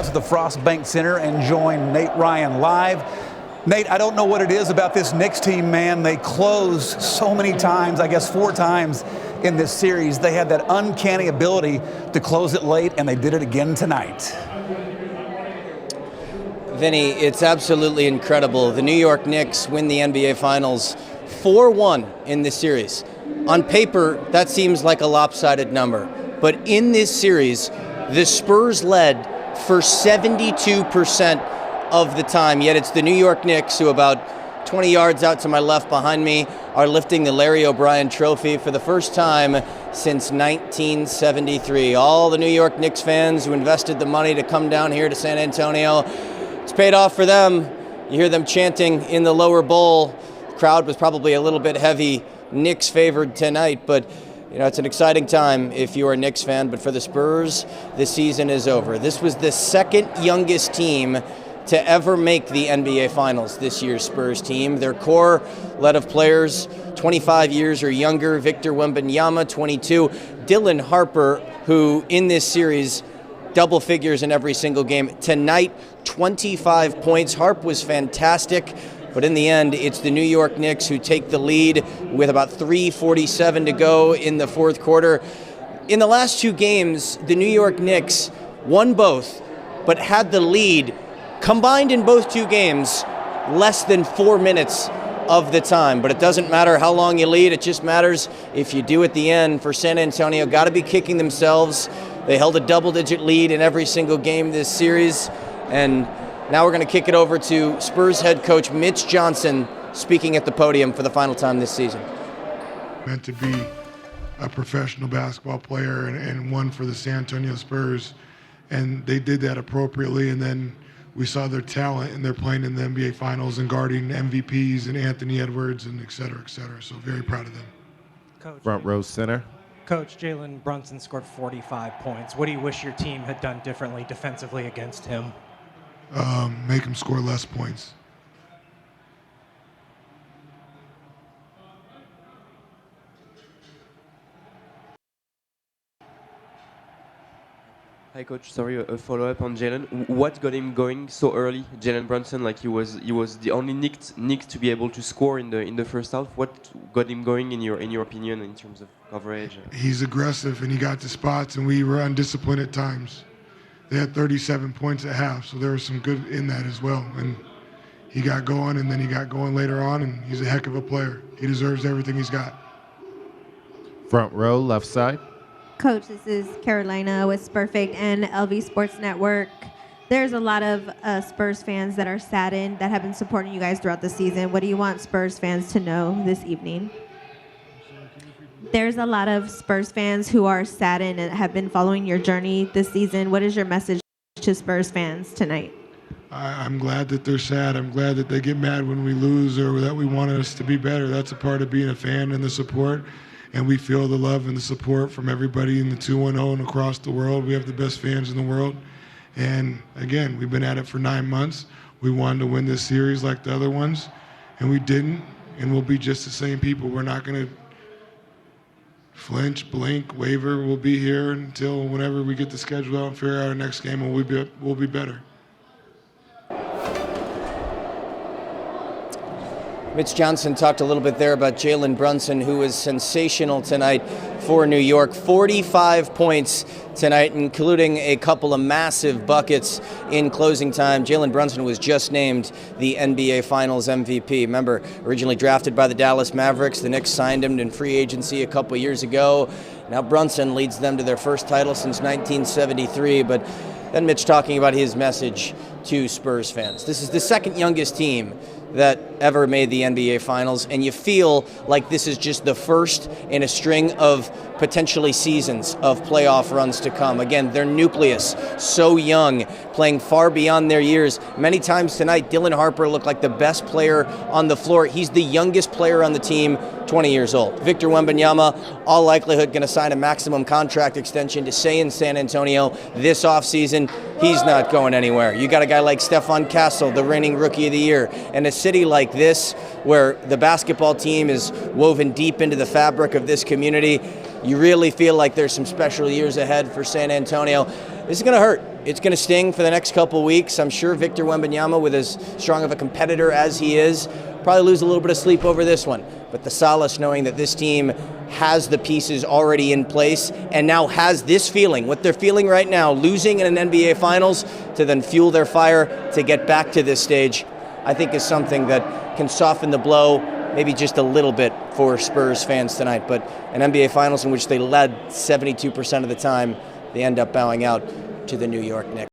To the Frost Bank Center and join Nate Ryan live. Nate, I don't know what it is about this Knicks team, man. They closed so many times, I guess 4 times in this series. They had that uncanny ability to close it late, and they did it again tonight. Vinny, it's absolutely incredible. The New York Knicks win the NBA Finals 4-1 in this series. On paper, that seems like a lopsided number. But in this series, the Spurs led for 72% of the time, yet it's the New York Knicks who, about 20 yards out to my left behind me, are lifting the Larry O'Brien Trophy for the first time since 1973. All the New York Knicks fans who invested the money to come down here to San Antonio, it's paid off for them. You hear them chanting in the lower bowl. The crowd was probably a little bit heavy Knicks favored tonight, but you know, it's an exciting time if you're a Knicks fan, but for the Spurs, the season is over. This was the second youngest team to ever make the NBA Finals, this year's Spurs team. Their core, led of players 25 years or younger, Victor Wembanyama, 22, Dylan Harper, who in this series, double figures in every single game. Tonight, 25 points. Harp was fantastic. But in the end, it's the New York Knicks who take the lead with about 3:47 to go in the fourth quarter. In the last 2 games, the New York Knicks won both, but had the lead combined in both 2 games less than 4 minutes of the time. But it doesn't matter how long you lead. It just matters if you do at the end. For San Antonio, got to be kicking themselves. They held a double-digit lead in every single game this series. And now we're going to kick it over to Spurs head coach Mitch Johnson speaking at the podium for the final time this season. Meant to be a professional basketball player and one for the San Antonio Spurs, and they did that appropriately. And then we saw their talent, and they're playing in the NBA Finals and guarding MVPs and Anthony Edwards and et cetera, et cetera. So very proud of them. Coach, Front row center. Coach, Jalen Brunson scored 45 points. What do you wish your team had done differently defensively against him? Make him score less points. Hi, Coach. Sorry, a follow-up on Jalen. What got him going so early? Jalen Brunson, like he was the only Knicks to be able to score in the first half. What got him going in your opinion in terms of coverage? He's aggressive and he got to spots, and we were undisciplined at times. They had 37 points at half, so there was some good in that as well. And he got going, and then he got going later on, and he's a heck of a player. He deserves everything he's got. Front row, left side. Coach, this is Carolina with Spurfect and LV Sports Network. There's a lot of Spurs fans that are saddened that have been supporting you guys throughout the season. What do you want Spurs fans to know this evening? There's a lot of Spurs fans who are saddened and have been following your journey this season. What is your message to Spurs fans tonight? I'm glad that they're sad. I'm glad that they get mad when we lose or that we want us to be better. That's a part of being a fan and the support. And we feel the love and the support from everybody in the 210 and across the world. We have the best fans in the world. And again, we've been at it for 9 months. We wanted to win this series like the other ones, and we didn't. And we'll be just the same people. We're not going to flinch, blink, waver. We'll be here until whenever we get the schedule out and figure out our next game, and we'll be better. Mitch Johnson talked a little bit there about Jalen Brunson, who was sensational tonight for New York. 45 points tonight, including a couple of massive buckets in closing time. Jalen Brunson was just named the NBA Finals MVP. Remember, originally drafted by the Dallas Mavericks, the Knicks signed him in free agency a couple years ago. Now Brunson leads them to their first title since 1973. But then Mitch talking about his message to Spurs fans. This is the second youngest team that ever made the NBA Finals, and you feel like this is just the first in a string of potentially seasons of playoff runs to come. Again, their nucleus, so young, playing far beyond their years. Many times tonight, Dylan Harper looked like the best player on the floor. He's the youngest player on the team, 20 years old. Victor Wembanyama, all likelihood going to sign a maximum contract extension to stay in San Antonio this offseason. He's not going anywhere. You got a guy like Stephon Castle, the reigning Rookie of the Year, and a city like this where the basketball team is woven deep into the fabric of this community. You really feel like there's some special years ahead for San Antonio. This is going to hurt. it's going to sting for the next couple weeks. I'm sure Victor Wembanyama, with as strong of a competitor as he is, probably lose a little bit of sleep over this one. But the solace knowing that this team has the pieces already in place and now has this feeling, what they're feeling right now, losing in an NBA Finals, to then fuel their fire to get back to this stage, I think is something that can soften the blow maybe just a little bit for Spurs fans tonight. But an NBA Finals in which they led 72% of the time, they end up bowing out to the New York Knicks.